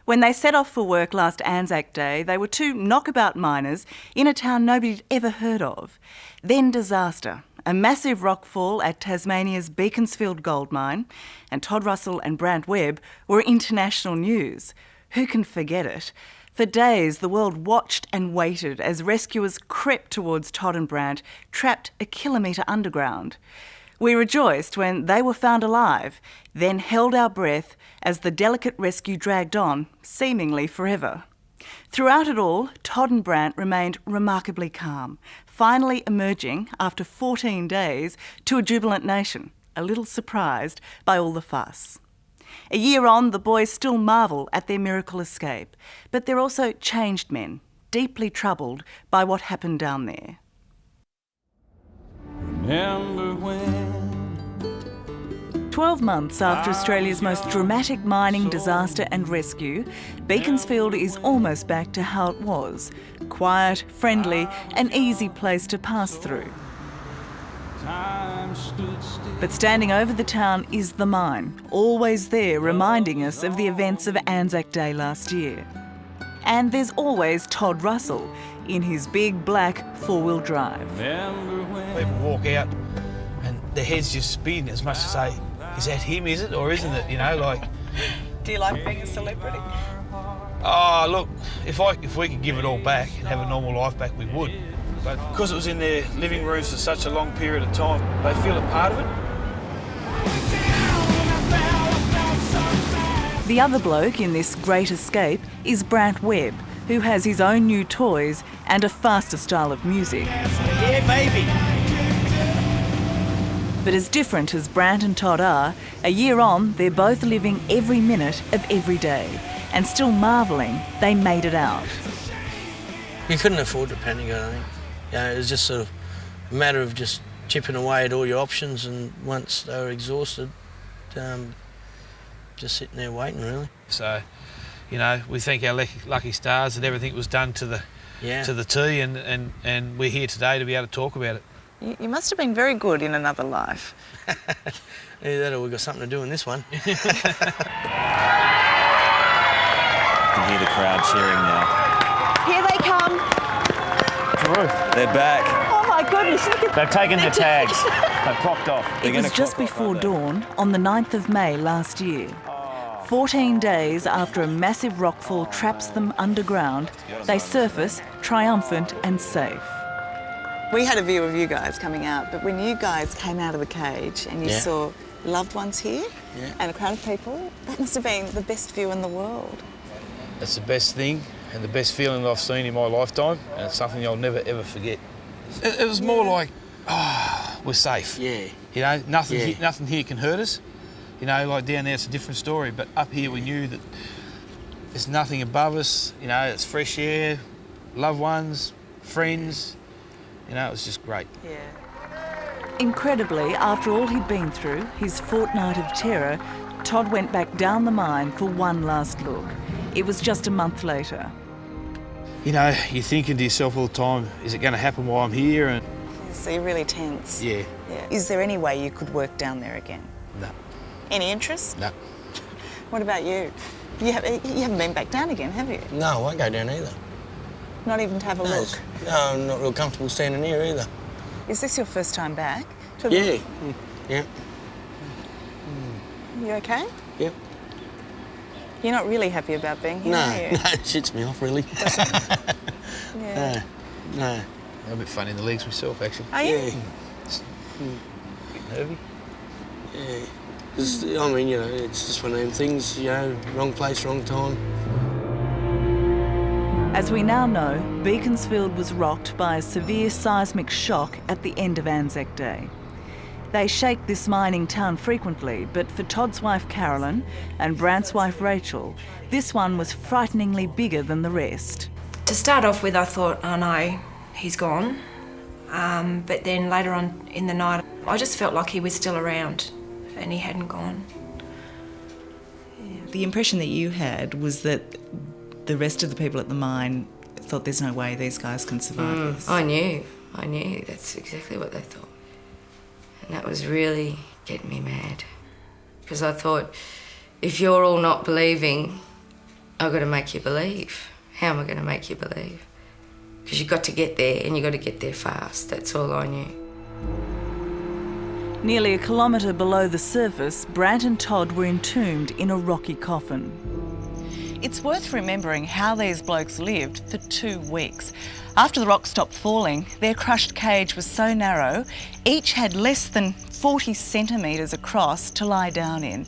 When they set off for work last Anzac Day, they were two knockabout miners in a town nobody'd ever heard of. Then disaster. A massive rockfall at Tasmania's Beaconsfield gold mine, and Todd and Brant Webb were international news. Who can forget it? For days, the world watched and waited as rescuers crept towards Todd and Brant, trapped a kilometre underground. We rejoiced when they were found alive, then held our breath as the delicate rescue dragged on, seemingly forever. Throughout it all, Todd and Brant remained remarkably calm, finally emerging after 14 days to a jubilant nation, a little surprised by all the fuss. A year on, the boys still marvel at their miracle escape, but they're also changed men, deeply troubled by what happened down there. Remember when 12 months after Australia's most dramatic mining disaster and rescue, Beaconsfield is almost back to how it was. Quiet, friendly, an easy place to pass through. But standing over the town is the mine, always there reminding us of the events of Anzac Day last year. And there's always Todd Russell in his big black four-wheel drive. People walk out and their heads just spin as much as say, is that him, is it, or isn't it, you know, like... Do you like being a celebrity? Oh, look, if we could give it all back and have a normal life back, we would. But because it was in their living rooms for such a long period of time, they feel a part of it. The other bloke in this great escape is Brant Webb, who has his own new toys and a faster style of music. Yeah, baby. But as different as Brant and Todd are, a year on, they're both living every minute of every day and still marvelling they made it out. You couldn't afford to panic, I think. It was just sort of a matter of just chipping away at all your options, and once they were exhausted, just sitting there waiting, really. So, you know, we thank our lucky stars that everything was done to the T, and we're here today to be able to talk about it. You must have been very good in another life. Either that or we've got something to do in this one. You can hear the crowd cheering now. Here they come. They're back. Oh my goodness, look at They've taken the tags. They've clocked off. It was just before dawn on the 9th of May last year. 14 days after a massive rockfall traps them underground, they surface triumphant and safe. We had a view of you guys coming out, but when you guys came out of the cage and you saw loved ones here and a crowd of people, that must have been the best view in the world. It's the best thing and the best feeling that I've seen in my lifetime, and it's something I'll never, ever forget. It was more like, we're safe. Yeah. You know, nothing here can hurt us. You know, like down there it's a different story, but up here we knew that there's nothing above us. You know, it's fresh air, loved ones, friends. You know, it was just great. Yeah. Incredibly, after all he'd been through, his fortnight of terror, Todd went back down the mine for one last look. It was just a month later. You know, you're thinking to yourself all the time, is it going to happen while I'm here? And So you're really tense. yeah. Is there any way you could work down there again? No. Any interest? No. What about you? You haven't been back down again, have you? No, I won't go down either. Not even to have a look? No, I'm not real comfortable standing here either. Is this your first time back? Yeah. Yeah. You okay? Yep. You're not really happy about being here, No, are you? it shits me off, really. Yeah. No. I'm a bit funny in the legs myself, actually. Are you? Yeah. Bit nervy. Yeah. 'Cause, I mean, you know, it's just one of them things, you know, wrong place, wrong time. As we now know, Beaconsfield was rocked by a severe seismic shock at the end of Anzac Day. They shake this mining town frequently, but for Todd's wife Carolyn and Brant's wife Rachel, this one was frighteningly bigger than the rest. To start off with, I thought, oh no, he's gone. But then later on in the night, I just felt like he was still around and he hadn't gone. The impression that you had was that the rest of the people at the mine thought there's no way these guys can survive this. I knew. That's exactly what they thought. And that was really getting me mad. Because I thought, if you're all not believing I've got to make you believe. How am I going to make you believe? Because you've got to get there, and you've got to get there fast. That's all I knew. Nearly a kilometre below the surface, Brant and Todd were entombed in a rocky coffin. It's worth remembering how these blokes lived for 2 weeks. After the rocks stopped falling, their crushed cage was so narrow, each had less than 40 centimetres across to lie down in.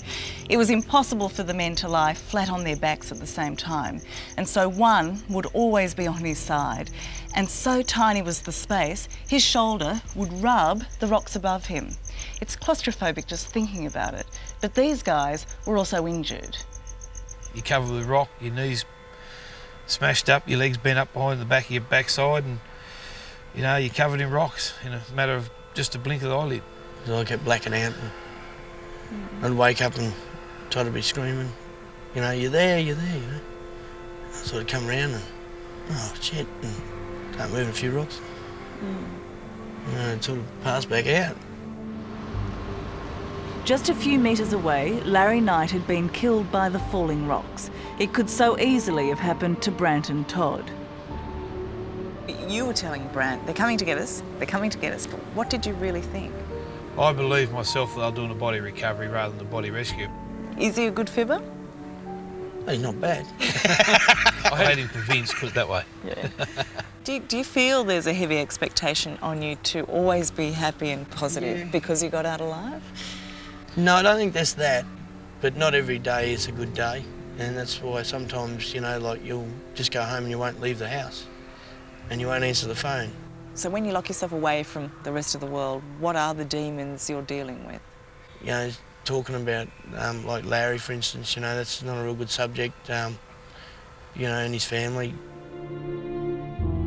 It was impossible for the men to lie flat on their backs at the same time, and so one would always be on his side. And so tiny was the space, his shoulder would rub the rocks above him. It's claustrophobic just thinking about it, but these guys were also injured. You're covered with rock, your knees smashed up, your legs bent up behind the back of your backside, and you know, you're covered in rocks in a matter of just a blink of the eyelid. So I kept blacking out, and I'd wake up and try to be screaming, you know, you're there, you know. I sort of come around and, oh shit, and start moving a few rocks. You know, and sort of pass back out. Just a few metres away, Larry Knight had been killed by the falling rocks. It could so easily have happened to Brant and Todd. You were telling Brant, they're coming to get us, but what did you really think? I believe myself that they were doing a body recovery rather than a body rescue. Is he a good fibber? He's not bad. I had him convinced, put it that way. Yeah. Do you feel there's a heavy expectation on you to always be happy and positive because you got out alive? No, I don't think that's that, but not every day is a good day, and that's why sometimes, you know, like you'll just go home and you won't leave the house and you won't answer the phone. So when you lock yourself away from the rest of the world, what are the demons you're dealing with? You know, talking about like Larry, for instance, you know, that's not a real good subject, you know, and his family.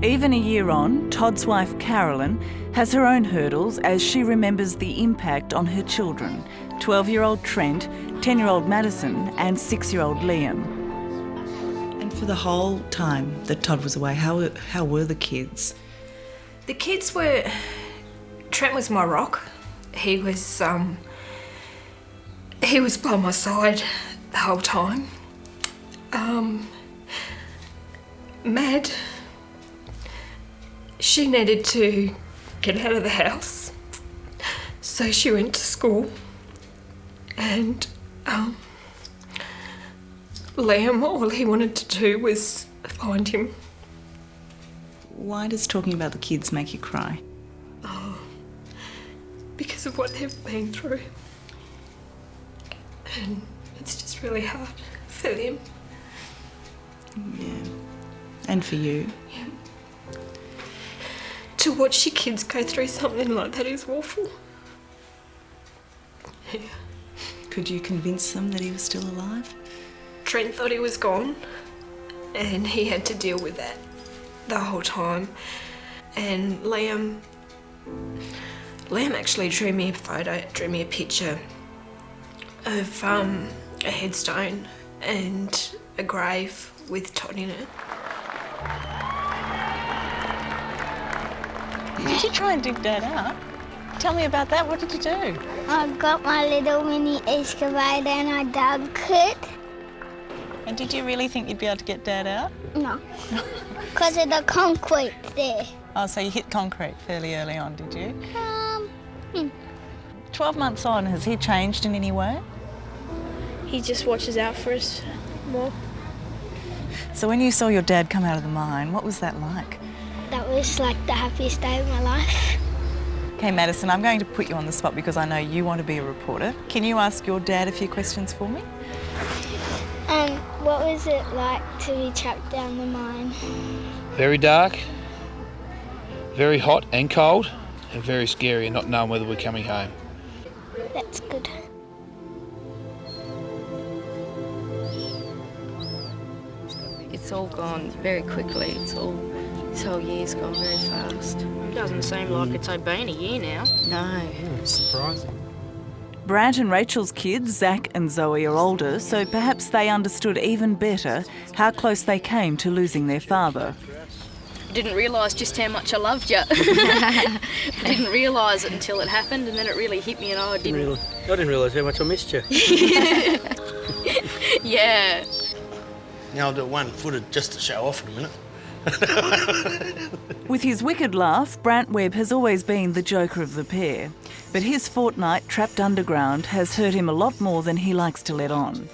Even a year on, Todd's wife Carolyn has her own hurdles as she remembers the impact on her children, 12-year-old Trent, 10-year-old Madison and 6-year-old Liam. And for the whole time that Todd was away, how were the kids? The kids were... Trent was my rock. He was by my side the whole time. Mad, she needed to get out of the house, so she went to school, and Liam, all he wanted to do was find him. Why does talking about the kids make you cry? Oh, because of what they've been through. And it's just really hard for them. Yeah. And for you? Yeah. To watch your kids go through something like that is awful. Yeah. Could you convince them that he was still alive? Trent thought he was gone, and he had to deal with that the whole time. And Liam actually drew me a picture of a headstone and a grave with Todd in it. Did you try and dig Dad out? Tell me about that. What did you do? I got my little mini excavator and I dug it. And did you really think you'd be able to get Dad out? No, because of the concrete there. Oh, so you hit concrete fairly early on, did you? 12 months on, has he changed in any way? He just watches out for us more. So when you saw your dad come out of the mine, what was that like? That was like the happiest day of my life. Okay, Madison, I'm going to put you on the spot because I know you want to be a reporter. Can you ask your dad a few questions for me? What was it like to be trapped down the mine? Very dark, very hot and cold, and very scary and not knowing whether we're coming home. That's good. It's all gone very quickly. This whole year's gone very fast. It doesn't seem like it's been a year now. No. It's surprising. Brant and Rachel's kids, Zach and Zoe, are older, so perhaps they understood even better how close they came to losing their father. I didn't realise just how much I loved you. I didn't realise it until it happened, and then it really hit me, and I didn't realise how much I missed you. Yeah. I'll do one-footed just to show off in a minute. With his wicked laugh, Brant Webb has always been the joker of the pair. But his fortnight trapped underground has hurt him a lot more than he likes to let on.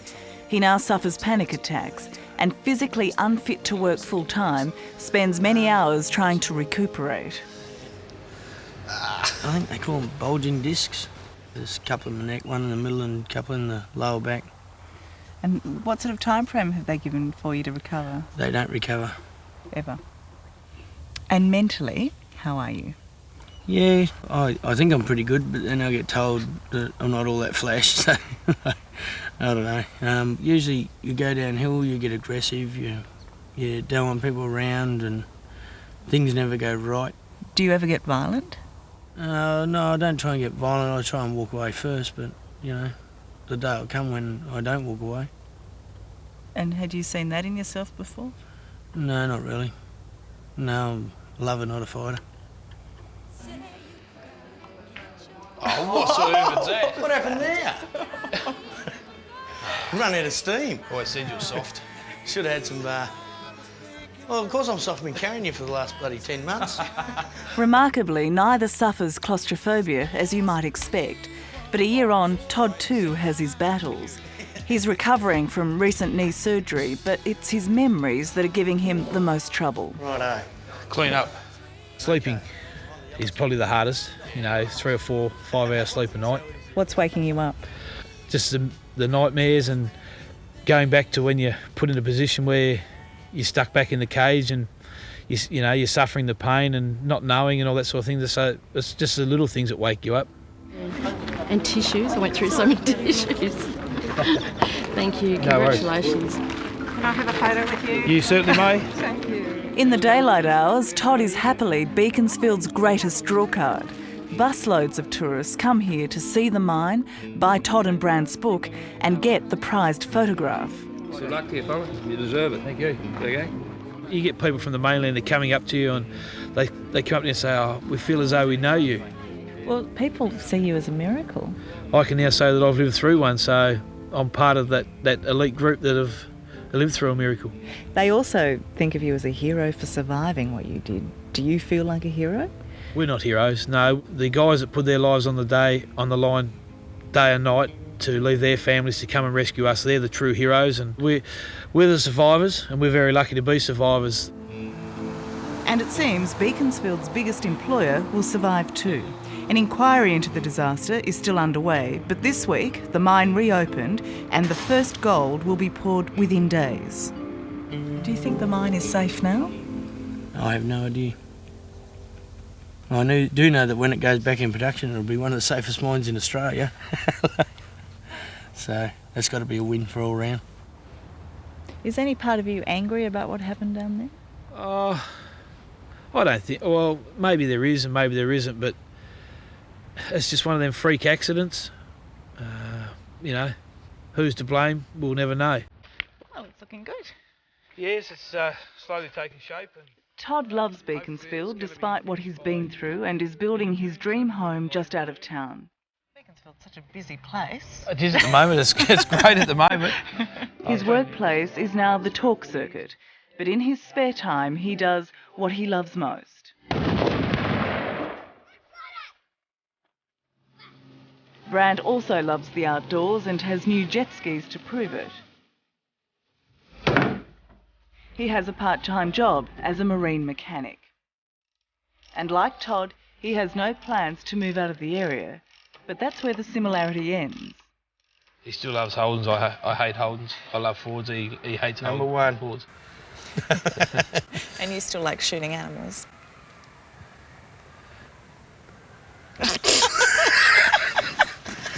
He now suffers panic attacks and, physically unfit to work full-time, spends many hours trying to recuperate. I think they call them bulging discs. There's a couple in the neck, one in the middle and a couple in the lower back. And what sort of time frame have they given for you to recover? They don't recover. Ever. And mentally, how are you? Yeah, I think I'm pretty good, but then I get told that I'm not all that flash, so I don't know. Usually you go downhill, you get aggressive, you don't want people around and things never go right. Do you ever get violent? No, I don't try and get violent, I try and walk away first, but, the day will come when I don't walk away. And had you seen that in yourself before? No, not really. No, I'm a lover, not a fighter. Oh, what sort of is that? What happened there? Run out of steam. Oh, I said you were soft. Should have had some, Well, of course I'm soft. I've been carrying you for the last bloody 10 months. Remarkably, neither suffers claustrophobia, as you might expect. But a year on, Todd too has his battles. He's recovering from recent knee surgery, but it's his memories that are giving him the most trouble. Righto. Clean up. Sleeping is probably the hardest. 3 or 4, 5 hours sleep a night. What's waking you up? Just the nightmares and going back to when you're put in a position where you're stuck back in the cage and you're suffering the pain and not knowing and all that sort of thing. So it's just the little things that wake you up. And tissues. I went through so many tissues. Thank you. Congratulations. Can I have a photo with you? You certainly may. Thank you. In the daylight hours, Todd is happily Beaconsfield's greatest drawcard. Busloads of tourists come here to see the mine, buy Todd and Brant's book and get the prized photograph. Good luck to you, fella. You deserve it. Thank you. There you go. You get people from the mainland that are coming up to you and they come up to you and say, oh, we feel as though we know you. Well, people see you as a miracle. I can now say that I've lived through one, so I'm part of that elite group that have lived through a miracle. They also think of you as a hero for surviving what you did. Do you feel like a hero? We're not heroes, no. The guys that put their lives on the line, day and night, to leave their families to come and rescue us, they're the true heroes, and we're the survivors, and we're very lucky to be survivors. And it seems Beaconsfield's biggest employer will survive too. An inquiry into the disaster is still underway, but this week the mine reopened and the first gold will be poured within days. Do you think the mine is safe now? I have no idea. I do know that when it goes back in production, it'll be one of the safest mines in Australia. So that's got to be a win for all round. Is any part of you angry about what happened down there? I don't think. Well, maybe there is and maybe there isn't, but it's just one of them freak accidents. Who's to blame? We'll never know. Oh, it's looking good. Yes, it's slowly taking shape. Todd loves Beaconsfield despite what he's been through and is building his dream home just out of town. Beaconsfield's such a busy place. It is at the moment. It's great at the moment. His workplace is now the talk circuit, but in his spare time he does what he loves most. Brant also loves the outdoors and has new jet skis to prove it. He has a part-time job as a marine mechanic. And like Todd, he has no plans to move out of the area, but that's where the similarity ends. He still loves Holdens. I hate Holdens. I love Fords. He hates Number one. Fords. And you still like shooting animals?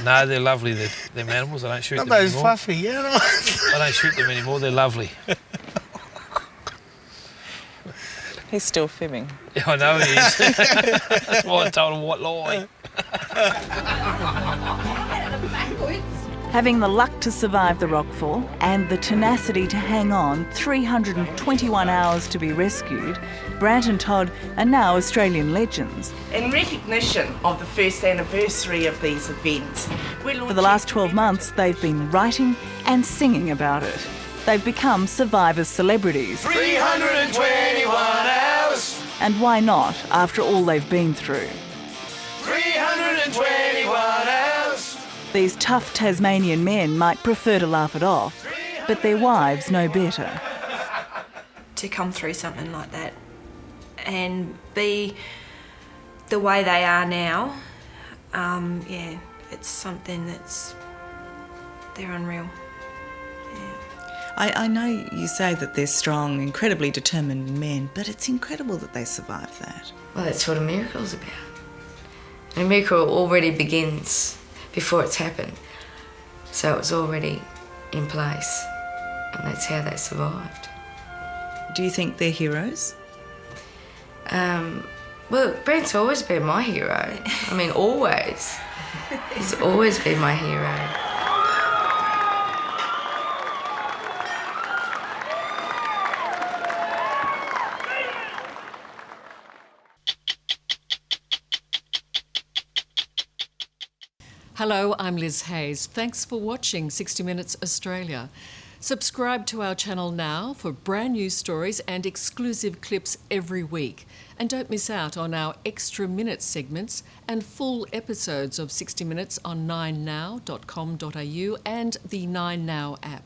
No, they're lovely. They're animals. I don't shoot Not them those anymore. fluffy animals. I don't shoot them anymore. They're lovely. He's still fibbing. Yeah, I know he is. That's why I told him what lie. Having the luck to survive the rockfall and the tenacity to hang on 321 hours to be rescued, Brant and Todd are now Australian legends. In recognition of the first anniversary of these events, For the last 12 months, they've been writing and singing about it. They've become Survivor's celebrities. 321 hours. And why not, after all they've been through? 321 hours. These tough Tasmanian men might prefer to laugh it off, but their wives know better. To come through something like that and be the way they are now, it's something they're unreal. I know you say that they're strong, incredibly determined men, but it's incredible that they survived that. Well, that's what a miracle's about. A miracle already begins before it's happened. So it was already in place, and that's how they survived. Do you think they're heroes? Well, Brant's always been my hero. I mean, always. He's always been my hero. Hello, I'm Liz Hayes. Thanks for watching 60 Minutes Australia. Subscribe to our channel now for brand new stories and exclusive clips every week. And don't miss out on our extra minute segments and full episodes of 60 Minutes on 9now.com.au and the 9Now app.